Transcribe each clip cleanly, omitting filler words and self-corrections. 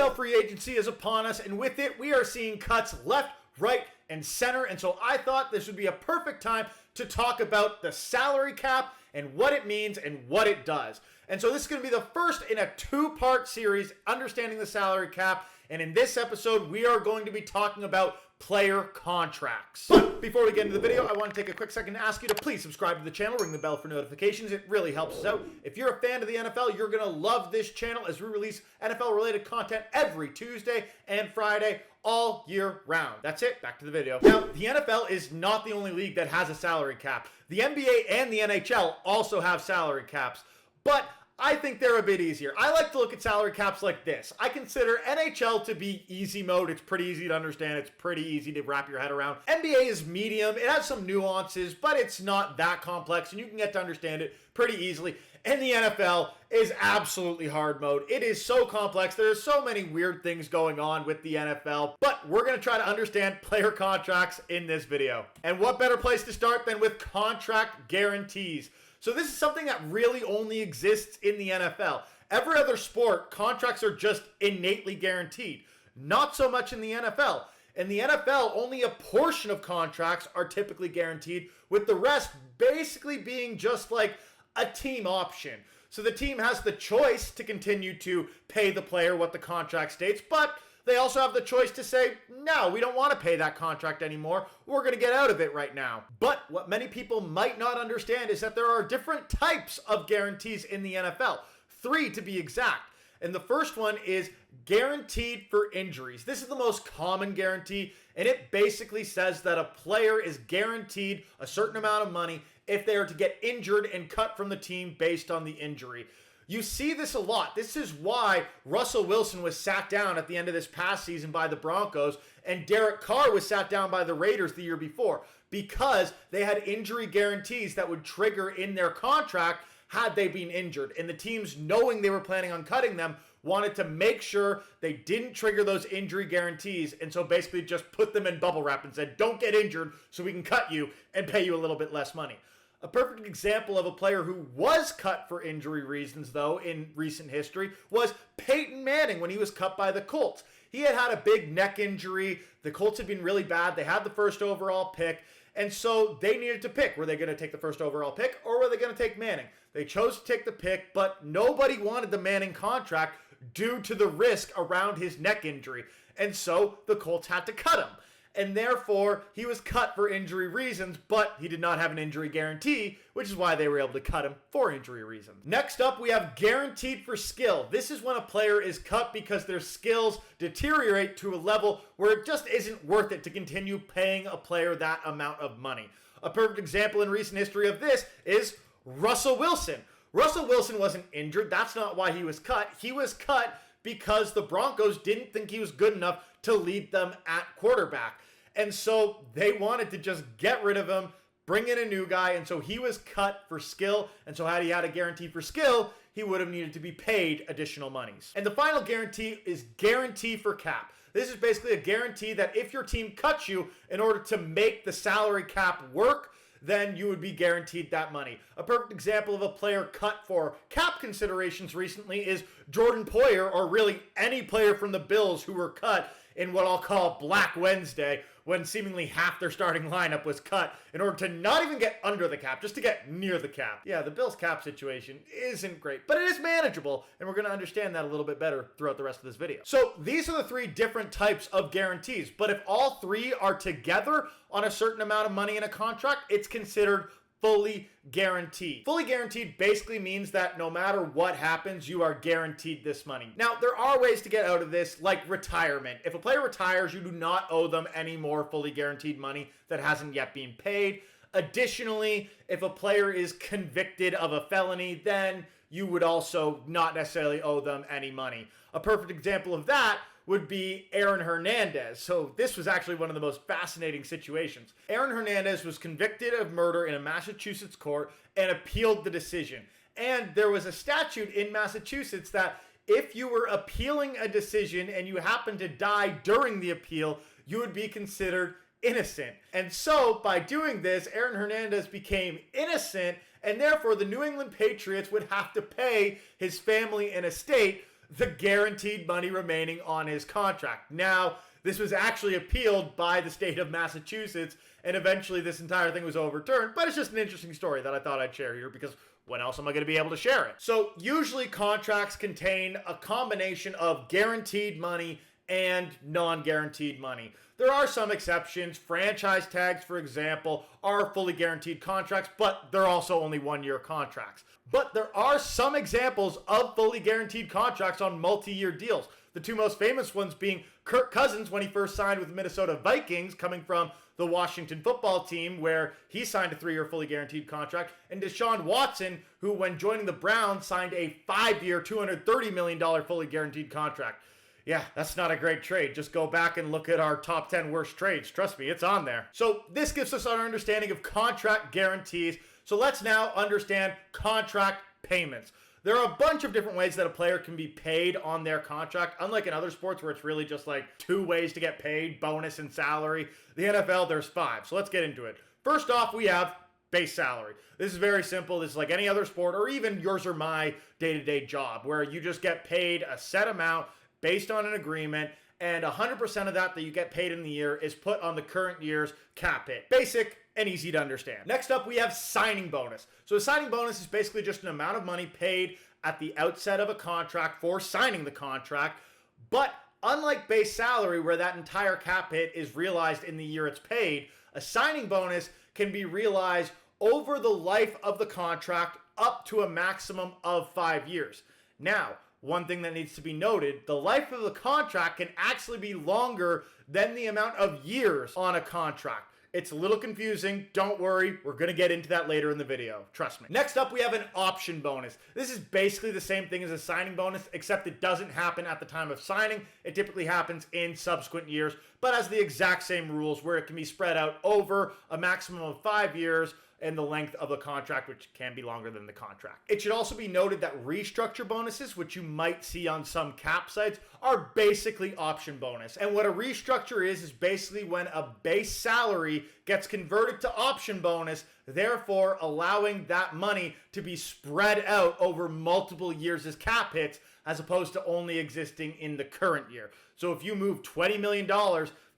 NFL free agency is upon us, and with it, we are seeing cuts left, right, and center. And so I thought this would be a perfect time to talk about the salary cap and what it means and what it does. And so this is going to be the first in a two-part series, Understanding the Salary Cap. And in this episode, we are going to be talking about player contracts. But before we get into the video, I want to take a quick second to ask you to please subscribe to the channel, ring the bell for notifications. It really helps us out. If you're a fan of the NFL, you're going to love this channel as we release NFL-related content every Tuesday and Friday all year round. That's it. Back to the video. Now, the NFL is not the only league that has a salary cap. The NBA and the NHL also have salary caps, but I think they're a bit easier. I like to look at salary caps like this. I consider NHL to be easy mode. It's pretty easy to understand. It's pretty easy to wrap your head around. NBA is medium. It has some nuances, but it's not that complex, and you can get to understand it pretty easily. And the NFL is absolutely hard mode. It is so complex. There are so many weird things going on with the NFL, but we're going to try to understand player contracts in this video. And what better place to start than with contract guarantees? So this is something that really only exists in the NFL. Every other sport, contracts are just innately guaranteed. Not so much in the NFL. In the NFL, only a portion of contracts are typically guaranteed, with the rest basically being just like a team option. So the team has the choice to continue to pay the player what the contract states, but they also have the choice to say, no, we don't want to pay that contract anymore. We're going to get out of it right now. But what many people might not understand is that there are different types of guarantees in the NFL. 3 to be exact. And the first one is guaranteed for injuries. This is the most common guarantee, and it basically says that a player is guaranteed a certain amount of money if they are to get injured and cut from the team based on the injury. You see this a lot. This is why Russell Wilson was sat down at the end of this past season by the Broncos, and Derek Carr was sat down by the Raiders the year before, because they had injury guarantees that would trigger in their contract had they been injured. And the teams, knowing they were planning on cutting them, wanted to make sure they didn't trigger those injury guarantees, and so basically just put them in bubble wrap and said, don't get injured so we can cut you and pay you a little bit less money. A perfect example of a player who was cut for injury reasons, though, in recent history was Peyton Manning when he was cut by the Colts. He had had a big neck injury. The Colts had been really bad. They had the first overall pick, and so they needed to pick. Were they going to take the first overall pick, or were they going to take Manning? They chose to take the pick, but nobody wanted the Manning contract due to the risk around his neck injury, and so the Colts had to cut him. And therefore, he was cut for injury reasons, but he did not have an injury guarantee, which is why they were able to cut him for injury reasons. Next up, we have guaranteed for skill. This is when a player is cut because their skills deteriorate to a level where it just isn't worth it to continue paying a player that amount of money. A perfect example in recent history of this is Russell Wilson. Russell Wilson wasn't injured. That's not why he was cut. He was cut because the Broncos didn't think he was good enough to lead them at quarterback. And so they wanted to just get rid of him, bring in a new guy, and so he was cut for skill. And so had he had a guarantee for skill, he would have needed to be paid additional monies. And the final guarantee is guarantee for cap. This is basically a guarantee that if your team cuts you in order to make the salary cap work, then you would be guaranteed that money. A perfect example of a player cut for cap considerations recently is Jordan Poyer, or really any player from the Bills who were cut in what I'll call Black Wednesday, when seemingly half their starting lineup was cut in order to not even get under the cap, just to get near the cap. Yeah, the Bills cap situation isn't great, but it is manageable, and we're going to understand that a little bit better throughout the rest of this video. So these are the 3 different types of guarantees, but if all 3 are together on a certain amount of money in a contract, it's considered fully guaranteed. Fully guaranteed basically means that no matter what happens, you are guaranteed this money. Now, there are ways to get out of this, like retirement. If a player retires, you do not owe them any more fully guaranteed money that hasn't yet been paid. Additionally, if a player is convicted of a felony, then you would also not necessarily owe them any money. A perfect example of that would be Aaron Hernandez. So this was actually one of the most fascinating situations. Aaron Hernandez was convicted of murder in a Massachusetts court and appealed the decision. And there was a statute in Massachusetts that if you were appealing a decision and you happened to die during the appeal, you would be considered innocent. And so by doing this, Aaron Hernandez became innocent, and therefore the New England Patriots would have to pay his family and estate the guaranteed money remaining on his contract. Now, this was actually appealed by the state of Massachusetts, and eventually this entire thing was overturned, but it's just an interesting story that I thought I'd share here because when else am I going to be able to share it? So usually contracts contain a combination of guaranteed money and non-guaranteed money. There are some exceptions. Franchise tags, for example, are fully guaranteed contracts, but they're also only one-year contracts. But there are some examples of fully guaranteed contracts on multi-year deals. The two most famous ones being Kirk Cousins when he first signed with the Minnesota Vikings, coming from the Washington football team, where he signed a 3-year fully guaranteed contract, and Deshaun Watson, who when joining the Browns signed a 5-year, $230 million fully guaranteed contract. Yeah, that's not a great trade. Just go back and look at our top 10 worst trades. Trust me, it's on there. So this gives us our understanding of contract guarantees. So let's now understand contract payments. There are a bunch of different ways that a player can be paid on their contract. Unlike in other sports where it's really just like 2 ways to get paid, bonus and salary, the NFL, there's 5. So let's get into it. First off, we have base salary. This is very simple. This is like any other sport or even yours or my day-to-day job where you just get paid a set amount based on an agreement, and 100% of that you get paid in the year is put on the current year's cap hit. Basic and easy to understand. Next up, we have signing bonus. So a signing bonus is basically just an amount of money paid at the outset of a contract for signing the contract, but unlike base salary where that entire cap hit is realized in the year it's paid, a signing bonus can be realized over the life of the contract up to a maximum of 5 years. Now, one thing that needs to be noted, the life of the contract can actually be longer than the amount of years on a contract. It's a little confusing. Don't worry. We're going to get into that later in the video. Trust me. Next up, we have an option bonus. This is basically the same thing as a signing bonus, except it doesn't happen at the time of signing. It typically happens in subsequent years, but has the exact same rules where it can be spread out over a maximum of 5 years and the length of the contract, which can be longer than the contract. It should also be noted that restructure bonuses, which you might see on some cap sites, are basically option bonus. And what a restructure is basically when a base salary gets converted to option bonus, therefore allowing that money to be spread out over multiple years as cap hits, as opposed to only existing in the current year. So if you move $20 million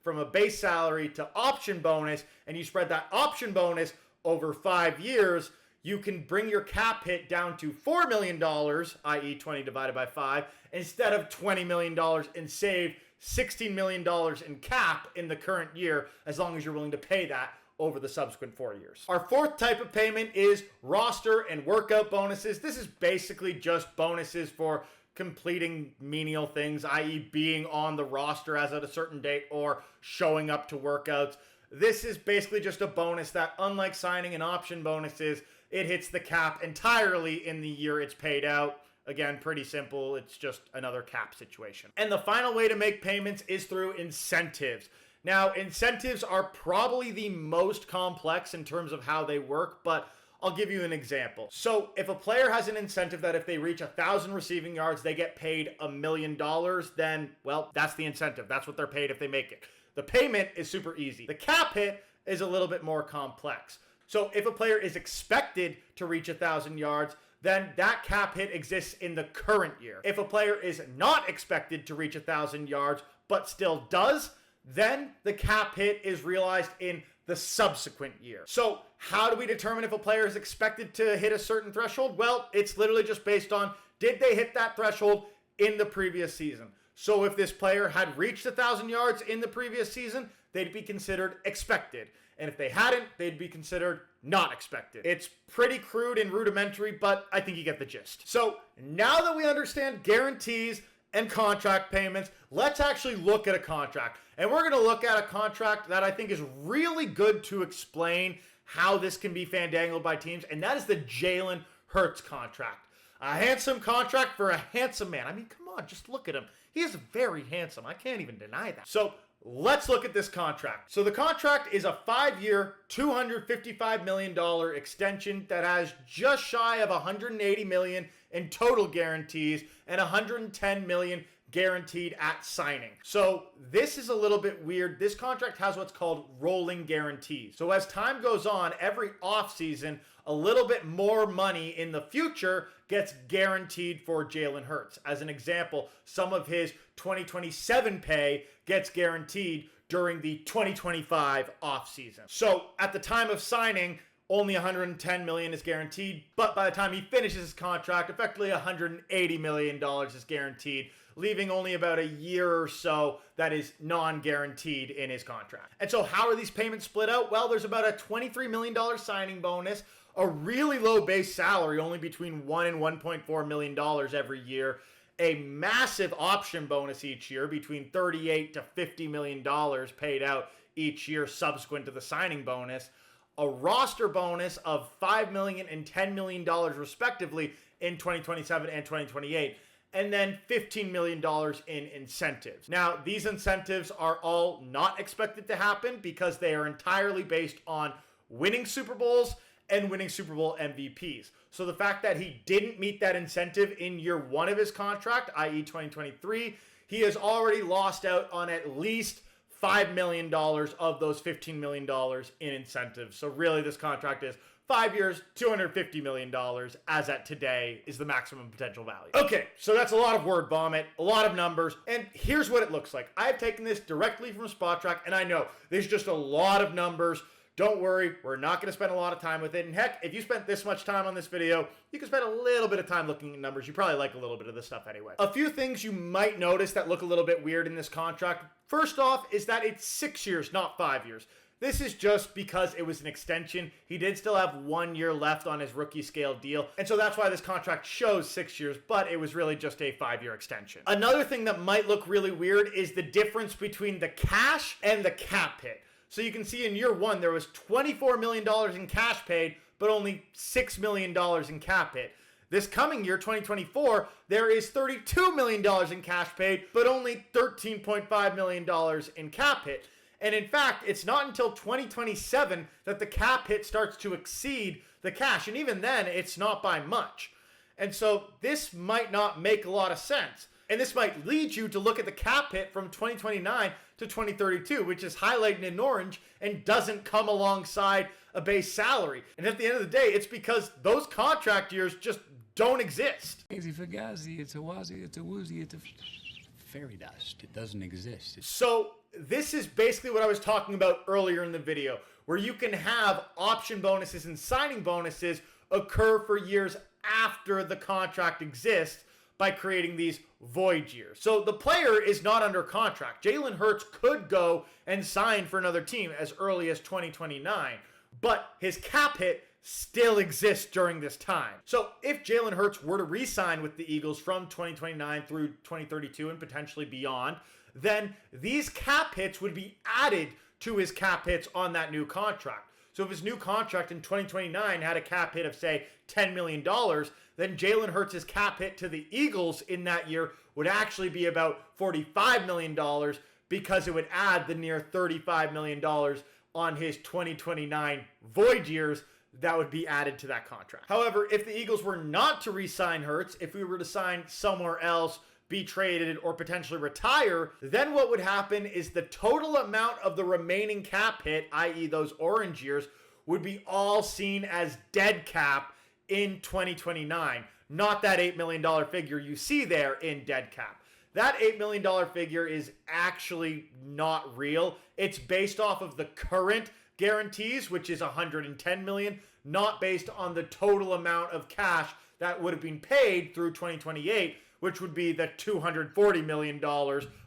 from a base salary to option bonus, and you spread that option bonus over 5 years, you can bring your cap hit down to $4 million, i.e. 20 divided by 5, instead of $20 million, and save $16 million in cap in the current year, as long as you're willing to pay that over the subsequent 4 years. Our fourth type of payment is roster and workout bonuses. This is basically just bonuses for completing menial things, i.e. being on the roster as at a certain date or showing up to workouts. This is basically just a bonus that, unlike signing and option bonuses, it hits the cap entirely in the year it's paid out. Again, pretty simple. It's just another cap situation. And the final way to make payments is through incentives. Now, incentives are probably the most complex in terms of how they work, but I'll give you an example. So if a player has an incentive that if they reach 1,000 receiving yards, they get paid $1 million, then, well, that's the incentive. That's what they're paid if they make it. The payment is super easy. The cap hit is a little bit more complex. So if a player is expected to reach 1,000 yards, then that cap hit exists in the current year. If a player is not expected to reach 1,000 yards, but still does, then the cap hit is realized in the subsequent year. So how do we determine if a player is expected to hit a certain threshold? Well, it's literally just based on, did they hit that threshold in the previous season? So if this player had reached 1,000 yards in the previous season, they'd be considered expected. And if they hadn't, they'd be considered not expected. It's pretty crude and rudimentary, but I think you get the gist. So now that we understand guarantees and contract payments, let's actually look at a contract. And we're going to look at a contract that I think is really good to explain how this can be fandangled by teams, and that is the Jaylen Herz contract. A handsome contract for a handsome man. I mean, come on, just look at him. He is very handsome. I can't even deny that. So let's look at this contract. So the contract is a 5-year, $255 million extension that has just shy of $180 million in total guarantees and $110 million guaranteed at signing. So this is a little bit weird. This contract has what's called rolling guarantees. So as time goes on, every offseason, a little bit more money in the future gets guaranteed for Jaylen Herz. As an example, some of his 2027 pay gets guaranteed during the 2025 offseason. So at the time of signing, only $110 million is guaranteed, but by the time he finishes his contract, effectively $180 million is guaranteed, leaving only about a year or so that is non-guaranteed in his contract. And so how are these payments split out? Well, there's about a $23 million signing bonus, a really low base salary, only between $1 and $1.4 million every year, a massive option bonus each year, between $38 to $50 million paid out each year subsequent to the signing bonus, a roster bonus of $5 million and $10 million respectively in 2027 and 2028, and then $15 million in incentives. Now, these incentives are all not expected to happen because they are entirely based on winning Super Bowls and winning Super Bowl MVPs. So the fact that he didn't meet that incentive in year one of his contract, i.e. 2023, he has already lost out on at least $5 million of those $15 million in incentives. So really this contract is 5 years, $250 million as at today is the maximum potential value. Okay, so that's a lot of word vomit, a lot of numbers, and here's what it looks like. I've taken this directly from SpotTrack, and I know there's just a lot of numbers. Don't worry, we're not going to spend a lot of time with it. And heck, if you spent this much time on this video, you can spend a little bit of time looking at numbers. You probably like a little bit of this stuff anyway. A few things you might notice that look a little bit weird in this contract. First off is that it's 6 years, not 5 years. This is just because it was an extension. He did still have 1 year left on his rookie scale deal. And so that's why this contract shows 6 years, but it was really just a 5-year extension. Another thing that might look really weird is the difference between the cash and the cap hit. So you can see in year one, there was $24 million in cash paid, but only $6 million in cap hit. This coming year, 2024, there is $32 million in cash paid, but only $13.5 million in cap hit. And in fact, it's not until 2027 that the cap hit starts to exceed the cash. And even then, it's not by much. And so this might not make a lot of sense. And this might lead you to look at the cap hit from 2029 to 2032, which is highlighted in orange and doesn't come alongside a base salary. And at the end of the day, it's because those contract years just don't exist. It's a fugazi, it's a wazi, it's a woozy, it's a fairy dust. It doesn't exist. So this is basically what I was talking about earlier in the video, where you can have option bonuses and signing bonuses occur for years after the contract exists by creating these void years. So the player is not under contract. Jaylen Herz could go and sign for another team as early as 2029, but his cap hit still exists during this time. So if Jaylen Herz were to re-sign with the Eagles from 2029 through 2032 and potentially beyond, then these cap hits would be added to his cap hits on that new contract. So if his new contract in 2029 had a cap hit of, say, $10 million, then Jaylen Hertz's cap hit to the Eagles in that year would actually be about $45 million because it would add the near $35 million on his 2029 void years that would be added to that contract. However, if the Eagles were not to re-sign Hertz, if we were to sign somewhere else, be traded, or potentially retire, then what would happen is the total amount of the remaining cap hit, i.e. those orange years, would be all seen as dead cap in 2029, not that $8 million figure you see there in dead cap. That $8 million figure is actually not real. It's based off of the current guarantees, which is $110 million, not based on the total amount of cash that would have been paid through 2028, which would be the $240 million,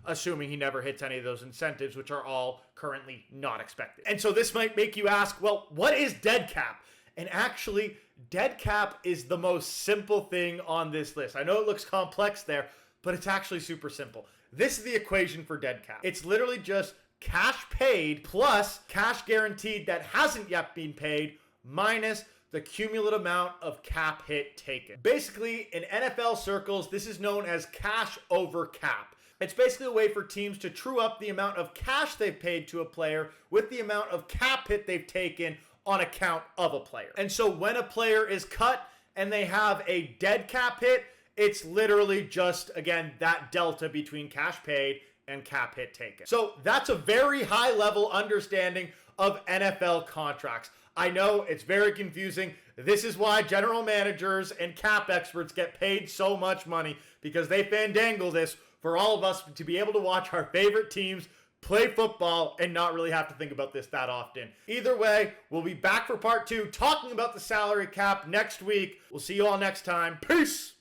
assuming he never hits any of those incentives, which are all currently not expected. And so this might make you ask, well, what is dead cap? And actually, dead cap is the most simple thing on this list. I know it looks complex there, but it's actually super simple. This is the equation for dead cap. It's literally just cash paid plus cash guaranteed that hasn't yet been paid minus the cumulative amount of cap hit taken. Basically, in NFL circles, this is known as cash over cap. It's basically a way for teams to true up the amount of cash they've paid to a player with the amount of cap hit they've taken on account of a player. And so when a player is cut and they have a dead cap hit, It's literally just, again, that delta between cash paid and cap hit taken. So that's a very high level understanding of NFL contracts. I know it's very confusing. This is why general managers and cap experts get paid so much money, because they fandangle this for all of us to be able to watch our favorite teams play football and not really have to think about this that often. Either way, we'll be back for part 2 talking about the salary cap next week. We'll see you all next time. Peace!